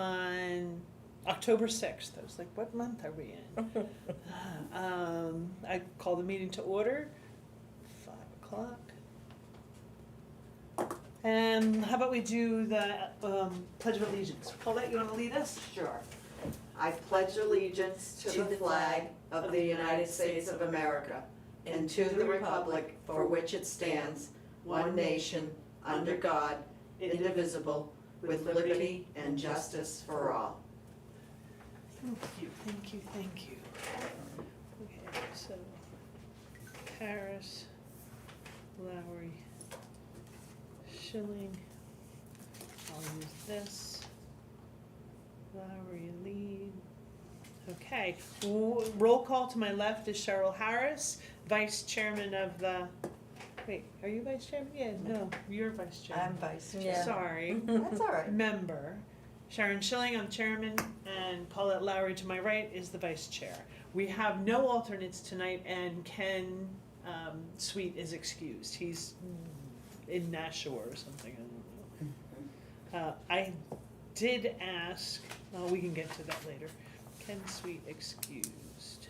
on October 6th. I was like, what month are we in? I call the meeting to order, 5 o'clock. And how about we do the Pledge of Allegiance? Paulette, you want to lead us? Sure. I pledge allegiance to the flag of the United States of America and to the republic for which it stands, one nation, under God, indivisible, with liberty and justice for all. Thank you, thank you, thank you. Okay, so Harris, Lowry, Schilling, I'll use this. Lowry, lead. Okay, roll call to my left is Cheryl Harris, Vice Chairman of the, wait, are you Vice Chairman? Yeah, no, you're Vice Chairman. I'm vice chair. Yeah. Sorry. That's all right. Member. Sharon Schilling, I'm chairman, and Paulette Lowry to my right is the vice chair. We have no alternates tonight, and Ken Sweet is excused. He's in Nashua or something, I don't know. I did ask, we can get to that later. Ken Sweet excused.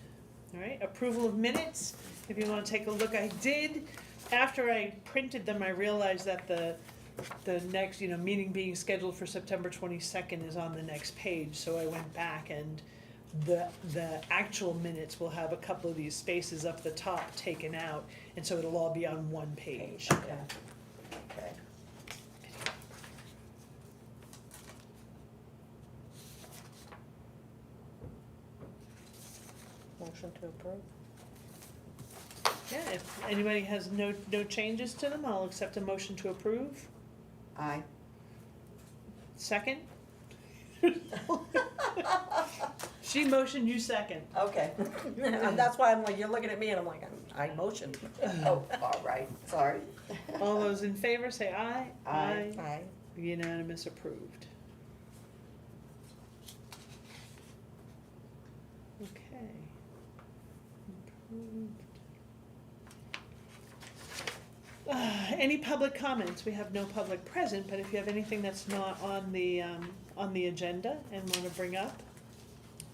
All right, approval of minutes. If you want to take a look, I did, after I printed them, I realized that the next, meeting being scheduled for September 22nd is on the next page, so I went back and the actual minutes will have a couple of these spaces up the top taken out, and so it'll all be on one page. Okay. Okay. Motion to approve. Yeah, if anybody has no changes to them, I'll accept a motion to approve. Aye. Second? She motioned, you second. Okay. That's why I'm like, you're looking at me and I'm like, I motioned. Oh, all right, sorry. All those in favor say aye. Aye. Aye. Unanimous approved. Okay. Approved. Any public comments? We have no public present, but if you have anything that's not on the agenda and want to bring up,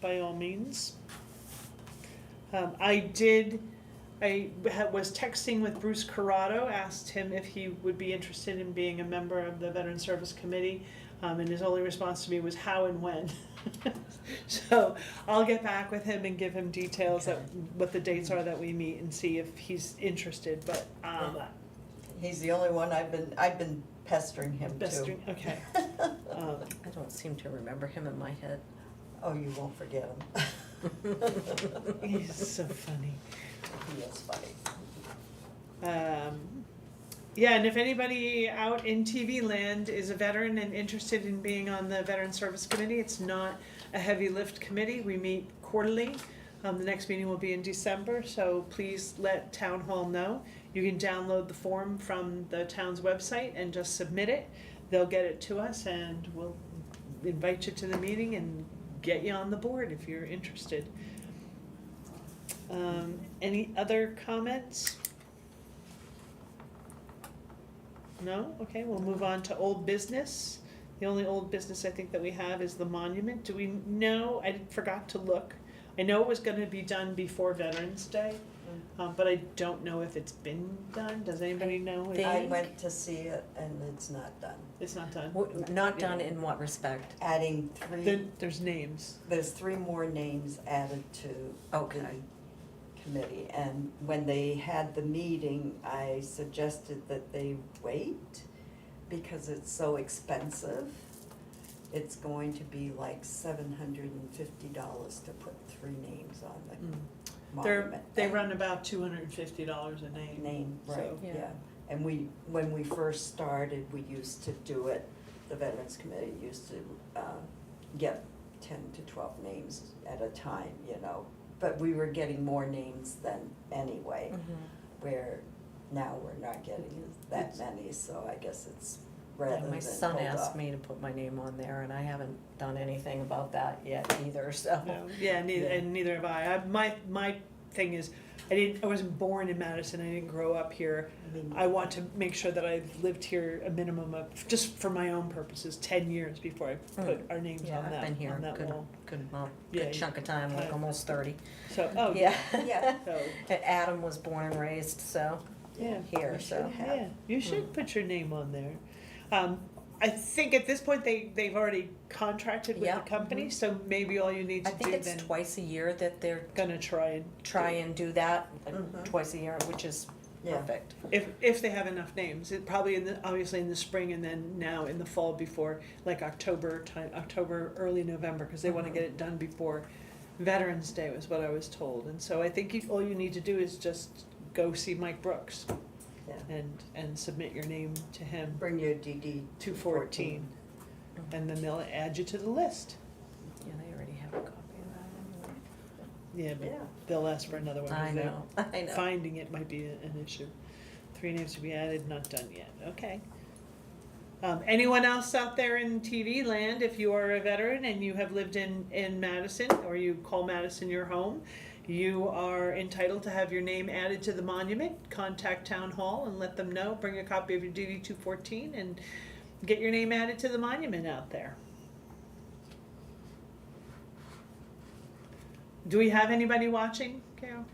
by all means. I was texting with Bruce Corrado, asked him if he would be interested in being a member of the Veteran Service Committee, and his only response to me was how and when. So I'll get back with him and give him details Okay. what the dates are that we meet and see if he's interested, but, He's the only one I've been pestering him too. okay. I don't seem to remember him in my head. Oh, you won't forget him. He's so funny. He is funny. Yeah, and if anybody out in TV land is a veteran and interested in being on the Veteran Service Committee, it's not a heavy lift committee. We meet quarterly. The next meeting will be in December, so please let Town Hall know. You can download the form from the town's website and just submit it. They'll get it to us and we'll invite you to the meeting and get you on the board if you're interested. Any other comments? No? Okay, we'll move on to old business. The only old business I think that we have is the monument. Do we know? I forgot to look. I know it was gonna be done before Veterans Day, but I don't know if it's been done. Does anybody know? They- I went to see it and it's not done. It's not done. Not done in what respect? Adding There's names. there's 3 more names added to Okay. the committee. And when they had the meeting, I suggested that they wait because it's so expensive. It's going to be like $750 to put 3 names on the monument. They run about $250 a name. Name, right, So- Yeah. yeah. And when we first started, we used to do it, the Veterans Committee used to get 10 to 12 names at a time, But we were getting more names than anyway, where now we're not getting that many, so I guess it's rather than My son hold asked up. me to put my name on there and I haven't done anything about that yet either, so. No, yeah, neither have I. My thing is, I wasn't born in Madison, I didn't grow up here. I want to make sure that I've lived here a minimum of, just for my own purposes, 10 years before I put our names Yeah, on I've been here that a good, wall. Yeah, good chunk of time, like yeah. almost 30. So, oh, Yeah. Yeah. So, And Adam was born and raised, so, yeah. here, We so. should have. Yeah, you should put your name on there. I think at this point, they've already contracted with Yeah. the company, so maybe all you need I to think do it's then, twice a year that they're gonna try and. try and do that, Mhm. twice a year, which is Yeah. perfect. If they have enough names, it probably obviously in the spring and then now in the fall before, like October, early November, cause they wanna get it done before Veterans Day was what I was told, and so I think all you need to do is just go see Mike Brooks Yeah. and submit your name to him, Bring your DD 214, and then they'll add you to the list. Yeah, they already have a copy of that Yeah, but Yeah. they'll ask for another one. 'cause anyway. I know. Finding it might be an issue. 3 names to be added, not done yet, okay. Anyone else out there in TV land, if you are a veteran and you have lived in Madison, or you call Madison your home, you are entitled to have your name added to the monument. Contact Town Hall and let them know, bring a copy of your DD 214 and get your name added to the monument out there. Do we have anybody watching, Carol?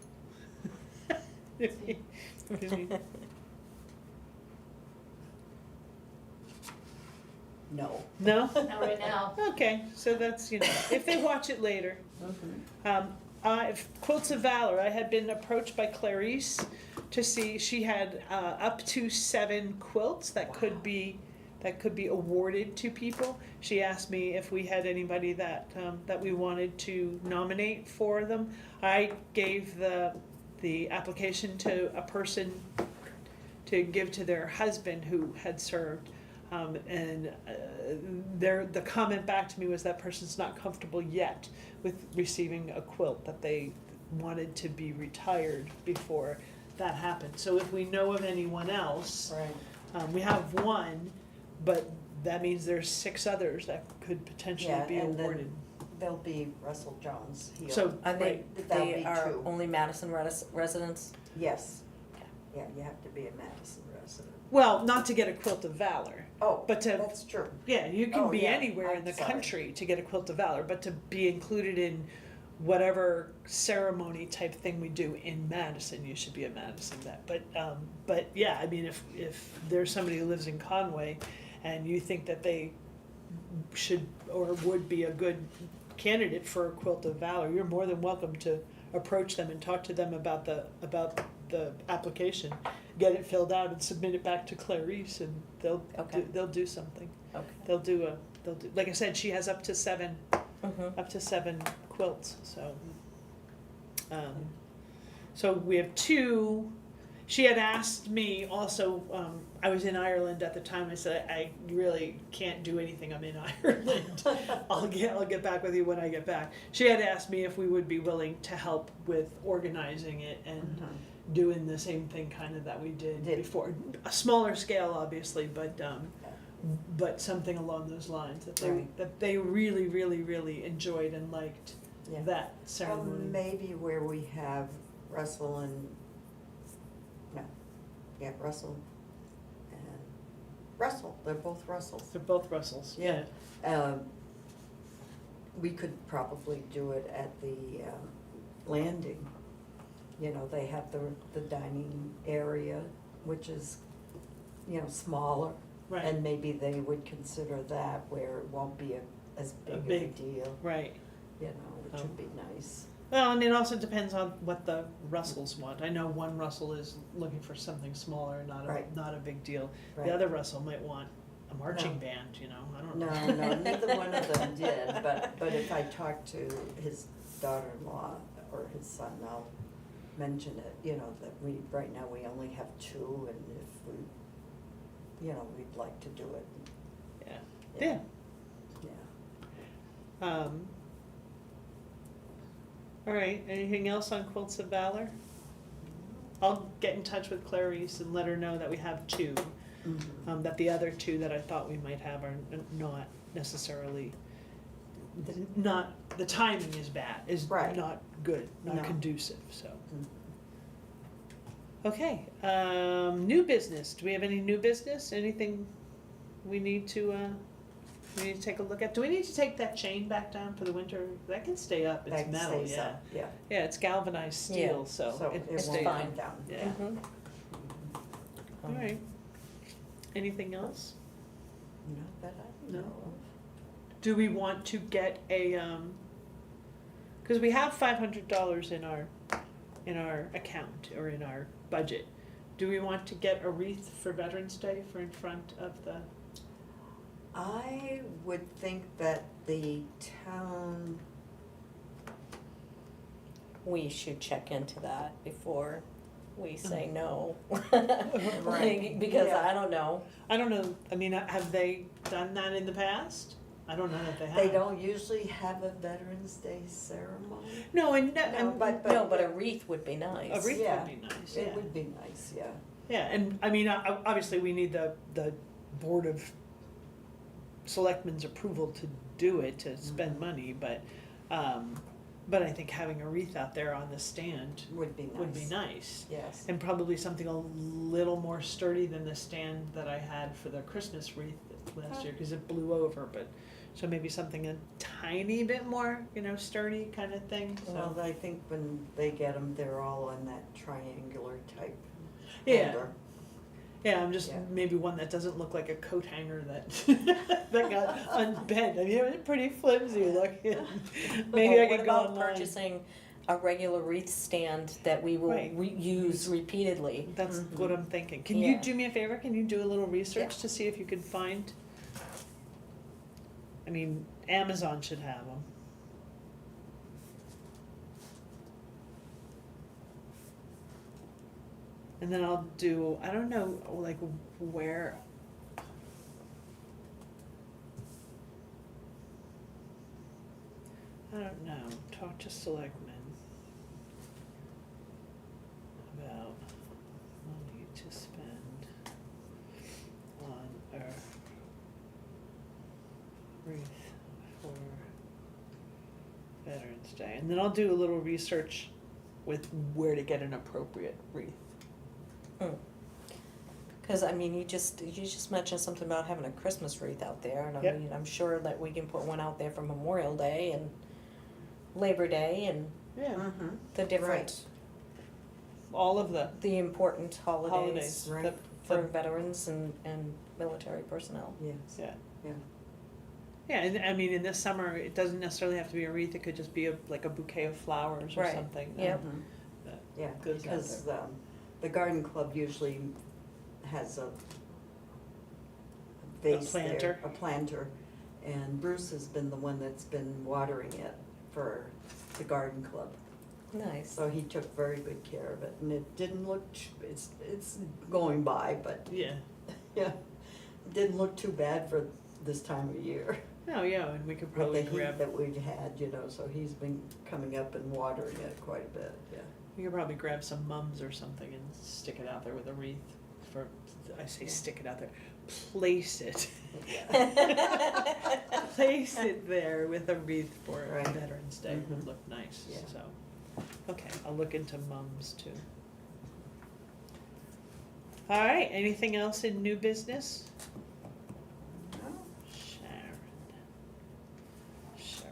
No. No? Not right now. Okay, so that's, if they watch it later. Quilts of Valor, I had been approached by Clarice to see, she had up to 7 quilts that could be awarded to people. She asked me if we had anybody that we wanted to nominate for them. I gave the application to a person to give to their husband who had served. The comment back to me was that person's not comfortable yet with receiving a quilt, that they wanted to be retired before that happened. So if we know of anyone else, Right. we have one, but that means there's 6 others that could potentially Yeah, be and then awarded. There'll be Russell John's here. So, Are they, That'll they be are 2. only Madison residents? Yes. Yeah, you have to be a Madison resident. well, not to get a Quilt of Valor, Oh, but to that's true. yeah, you can Oh, be yeah, anywhere in I'm the sorry. country to get a Quilt of Valor, but to be included in whatever ceremony type thing we do in Madison, you should be a Madison vet. But yeah, I mean, if there's somebody who lives in Conway and you think that they should or would be a good candidate for a Quilt of Valor, you're more than welcome to approach them and talk to them about the application, get it filled out and submit it back to Clarice, and Okay. they'll do something. Okay. They'll do like I said, she has up to 7 Mm-hmm. quilts, so we have 2. She had asked me also, I was in Ireland at the time, I said, I really can't do anything, I'm in Ireland. I'll get back with you when I get back. She had asked me if we would be willing to help with organizing it and doing the same thing kind of that we did before. A smaller scale, obviously, but something along those lines, that they really, really, really enjoyed and liked Yeah. that Well, ceremony. maybe where we have Russell and, Russell and, they're both Russells. They're both Russells, Yeah. We could probably do it at the landing. They have the dining area, which is, smaller. Right, And maybe they would consider that where it won't be as big of a big- deal, right. which would be nice. Well, and it also depends on what the Russells want. I know one Russell is looking for something smaller, Right. not a big deal. Right. The other Russell might want a marching No. band, I don't know. No, neither one of them did, but if I talk to his daughter-in-law or his son, I'll mention it, that right now we only have 2, and if we, we'd like to do it. Yeah. Yeah. All right, anything else on Quilts of Valor? I'll get in touch with Clarice and let her know that we have 2. Mhm. That the other 2 that I thought we might have are not necessarily, the timing is bad, is Right. not good, not No. conducive, so. Mhm. Okay, new business, do we have any new business, anything we need to take a look at? Do we need to take that chain back down for the winter? That can stay up, it's That metal, stays yeah. up, yeah. Yeah, it's galvanized steel, Yeah. so So it it stays. won't fine. come down. Yeah, Mhm. alright. Anything else? Not that I No. know of. Do we want to get a, cause we have $500 in our account, or in our budget. Do we want to get a wreath for Veterans Day for in front of the, I would think that the town, We should check into that before we say no. Right. Like, because Yeah. I don't know. I don't know, I mean, have they done that in the past? I don't know that they have. they don't usually have a Veterans Day ceremony. No, and, No, but- No, but a wreath would be nice. a wreath Yeah. would be nice, It yeah. would be nice, yeah. Yeah, and I mean, obviously, we need the Board of Selectmen's approval to do it, to spend money, but I think having a wreath out there on the stand Would be nice. would be nice. Yes. And probably something a little more sturdy than the stand that I had for the Christmas wreath last year, cause it blew over, but, so maybe something a tiny bit more, sturdy kind of thing, Well, so. I think when they get them, they're all in that triangular type Yeah, holder. yeah, I'm just, Yeah. maybe one that doesn't look like a coat hanger that, that got unbent, I mean, it was pretty flimsy looking. Maybe I What could go about online. purchasing a regular wreath stand that we will Right. use repeatedly? That's Mhm. what I'm thinking. Can you Yeah. do me a favor? Can you do a little research Yeah. to see if you can find? I mean, Amazon should have them. And then I'll do, I don't know, like where. I don't know, talk to selectmen about money to spend on a wreath for Veterans Day. And then I'll do a little research with where to get an appropriate wreath. Cause I mean, you just mentioned something about having a Christmas wreath out there, and I Yep. mean, I'm sure that we can put one out there for Memorial Day and Labor Day and Yeah. Mm-hmm. the different, Right. All of the the important holidays holidays. right. the- for the- veterans and military personnel. Yes. Yeah. Yeah. Yeah, and I mean, in this summer, it doesn't necessarily have to be a wreath, it could just be like a bouquet of flowers or Right. something. Yep. Mhm. that Yeah, goes out because the garden club usually has a vase there, planter. a planter, and Bruce has been the one that's been watering it for the garden club. Nice. So he took very good care of it, and it didn't look, it's going by, but, Yeah, yeah, it didn't look too bad for this time of year. no, yeah, and we could With the probably heat grab, that we've had, so he's been coming up and watering it quite a bit, yeah. we could probably grab some mums or something and stick it out there with a wreath for, I say stick it out there, place it. Place it there with a wreath for Right. Veterans Day would Mhm. look nice, Yeah. so, okay, I'll look into mums too. All right, anything else in new business? No? Sharon. Cheryl.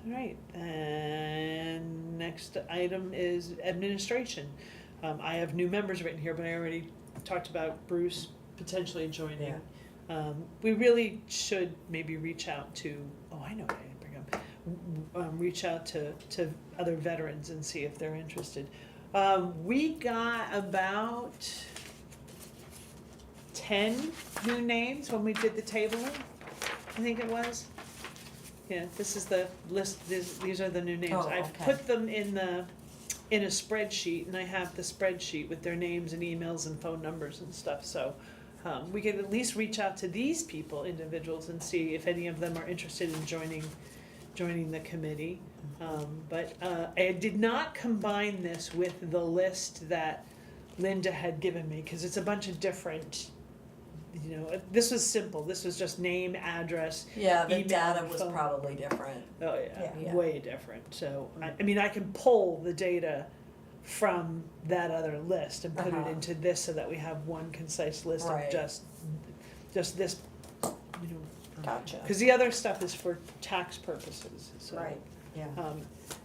All right, and next item is administration. I have new members written here, but I already talked about Bruce potentially joining. We really should maybe reach out to, oh, I know what I didn't bring up. Reach out to other veterans and see if they're interested. We got about 10 new names when we did the tabling, I think it was. Yeah, this is the list, these are the new names. Oh, I've okay. put them in a spreadsheet, and I have the spreadsheet with their names and emails and phone numbers and stuff, so we could at least reach out to these people, individuals, and see if any of them are interested in joining the committee. But I did not combine this with the list that Linda had given me, cause it's a bunch of different you know, this was simple, this was just name, address, Yeah, the email, data was phone. probably different. oh yeah, Yeah. way different, so, I mean, I can pull the data from that other list and put it Uh-huh. into this so that we have one concise list of Right. just this, you know. Gotcha. Cause the other stuff is for tax purposes, so. Right. Yeah,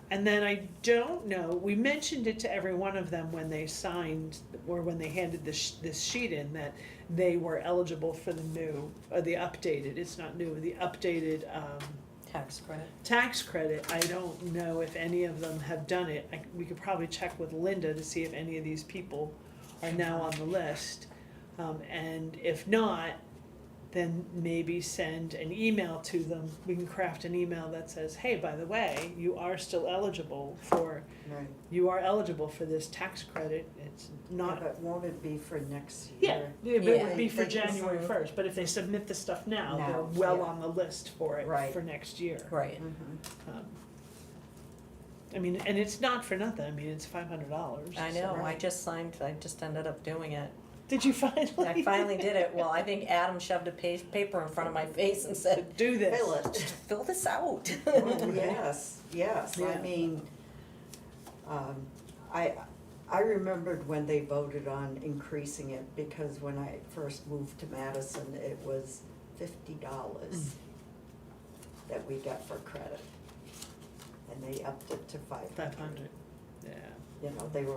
And then I don't know, we mentioned it to every one of them when they signed, or when they handed this sheet in, that they were eligible for the new, or the updated, it's not new, the updated, Tax credit. tax credit. I don't know if any of them have done it. We could probably check with Linda to see if any of these people are now on the list. And if not, then maybe send an email to them. We can craft an email that says, hey, by the way, you are still eligible for, right. you are eligible for this tax credit. It's Yeah, not, but won't it be for next yeah, year? it would be for They- January first, but if they submit the stuff now, they're Now, well yeah. on the list for it Right. for next year. Right. Mhm. I mean, and it's not for nothing, I mean, it's $500. I so- know, I Right. just ended up doing it. Did you finally? I finally did it. Well, I think Adam shoved a paper in front of my face and said, Do this. Fill it. fill this out. Oh, yes, yes, I Yeah. mean, I remembered when they voted on increasing it, because when I first moved to Madison, it was $50 that we got for credit. And they upped it to 500. 500, yeah. You know, they were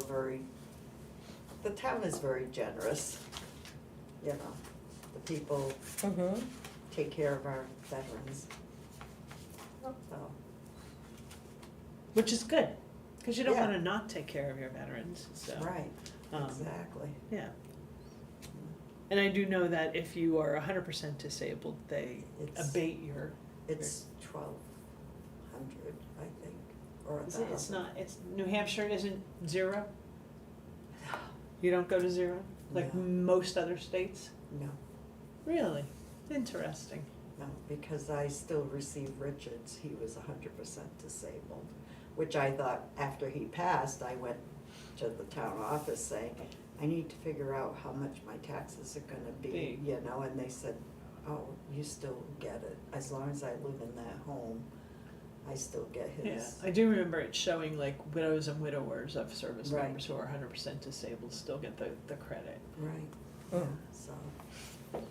the town is very generous, you know, the people Mm-hmm. take care of our veterans. So, Which is good, because you don't Yeah. wanna not take care of your veterans, so. right, um, exactly. Yeah. And I do know that if you are 100% disabled, they It's- abate your, It's 1,200, I think, or is it, 1,000. it's not, it's, New Hampshire isn't zero? You don't go to zero, like No. most other states? No, Really? Interesting. no, because I still receive Richards, he was 100% disabled, which I thought after he passed, I went to the town office saying, I need to figure out how much my taxes are gonna be, you know, and they said, oh, you still get it, as long as I live in that home, I still get Yeah, his. I do remember it showing like widows and widowers of service Right. members who are 100% disabled still get the credit. Right, Mm. yeah, so, But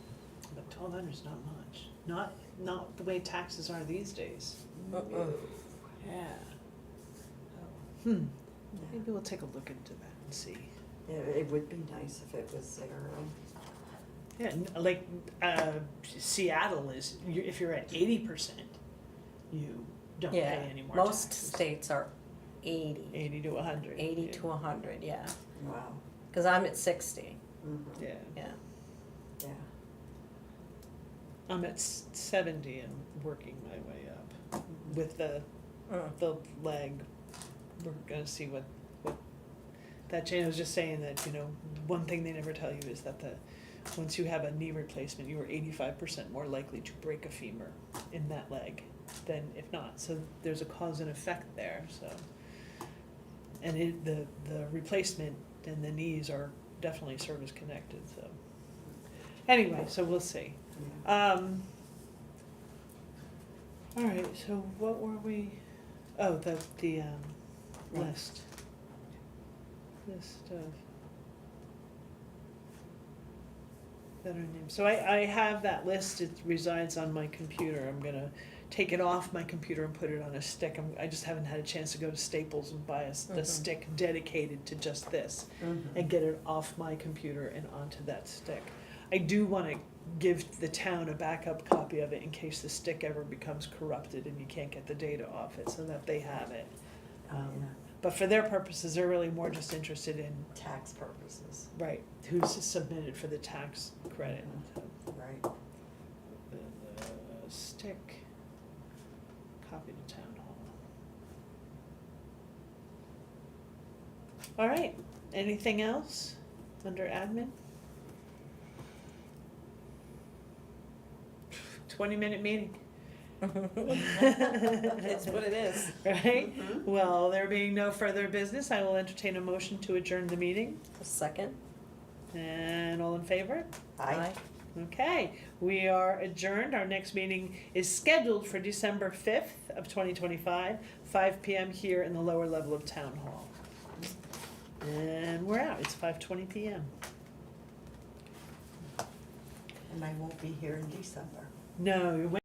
1,200 is not much. Not the way taxes are these days. Uh-uh. Yeah. yeah. Maybe we'll take a look into that and see. Yeah, it would be nice if it was zero. Yeah, like Seattle is. If you're at 80%, you don't pay Yeah, any more most taxes. states are 80, 80 to 100. 80 yeah. to 100, yeah. Wow. Because I'm at 60, Mhm. Yeah, yeah. Yeah, I'm at 70 and working my way up with the Mm. leg. We're gonna see what that Jane was just saying that, you know, one thing they never tell you is that once you have a knee replacement, you are 85% more likely to break a femur in that leg than if not. So there's a cause and effect there, so. And the replacement and the knees are definitely service connected, so. Anyway, so we'll see. yeah. All right, so what were we, oh, the Right. list. List of veteran names. So I have that list, it resides on my computer. I'm gonna take it off my computer and put it on a stick. I just haven't had a chance to go to Staples and buy the Mhm. stick dedicated to just this Mhm. and get it off my computer and onto that stick. I do wanna give the town a backup copy of it in case the stick ever becomes corrupted and you can't get the data off it, so that they have it. Oh, yeah. But for their purposes, they're really more just interested in, Tax purposes, right, who's submitted for the tax credit. So, right. stick, copy to town hall. All right, anything else under admin? 20-minute meeting. It's what it is. Right? Mhm. Well, there being no further business, I will entertain a motion to adjourn the meeting. A second? And all in favor? Aye. Okay, we are adjourned. Our next meeting is scheduled for December 5th of 2025, 5 PM here in the lower level of Town Hall. And we're out. It's 5:20 PM. And I won't be here in December. No,